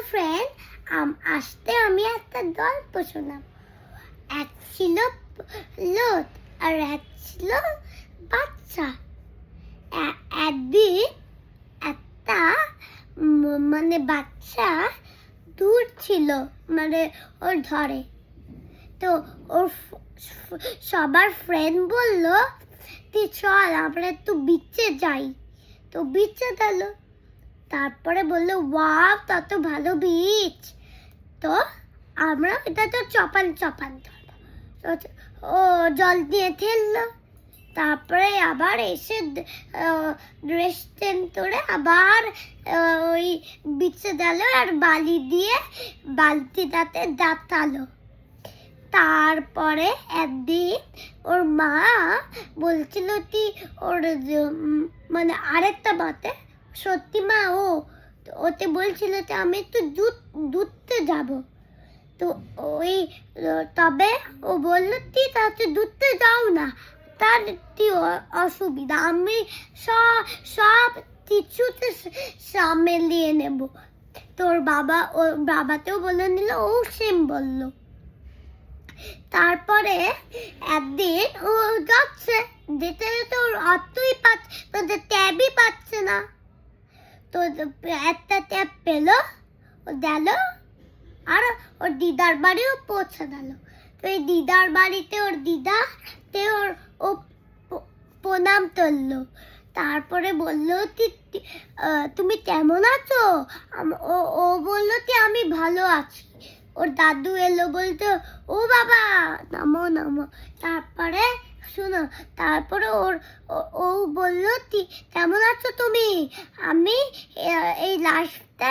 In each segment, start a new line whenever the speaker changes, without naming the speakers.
Friend, আসতে আমি একটা গল্প শোনাব। এক ছিল লোত আর এক ছিল বাচ্চা। একদিন একটা মানে বাচ্চা দূর ছিল, মানে ওর ধরে। তো ওর সবার ফ্রেন্ড বলল, তুই চল আমরা একটু বিচে যাই। তো বিচে গেল। তারপরে বললো, ওয়াও তত ভালো বিচ। তো আমরা এটা তো চপান ও জল দিয়ে খেললো। তারপরে আবার এসে ড্রেস চেঞ্জ করে আবার ওই বিচে গেল আর বালি দিয়ে বালতিটাতে দাঁতালো। তারপরে একদিন ওর মা বলছিল কি ওর মানে আরেকটা বাতে সত্যি মা ওতে বলছিল যে আমি একটু দুধতে যাব। তো ওই তবে ও বললো ঠিক আছে দুধতে যাও না, তার কি অসুবিধা, আমি সব কিছুতে সামলিয়ে নেব। তোর বাবাতেও বলে নিল, ও সেম বললো। তারপরে একদিন ও যাচ্ছে, যেতে যেতে ওর অতই পাচ্ছে, তো ট্যাবই পাচ্ছে না। তো একটা ট্যাব পেলো, ও গেল আর ওর দিদার বাড়িও পৌঁছে গেল। তো এই দিদার বাড়িতে ওর দিদাতে ও প্রণাম করলো। তারপরে বললো কি তুমি কেমন আছো? ও বললো কি আমি ভালো আছি। ওর দাদু এলো, বলতো ও বাবা নামো নামো। তারপরে শোনো, তারপরে ও বললো কি কেমন আছো তুমি? আমি এই লাস্টটা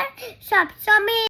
সবসময়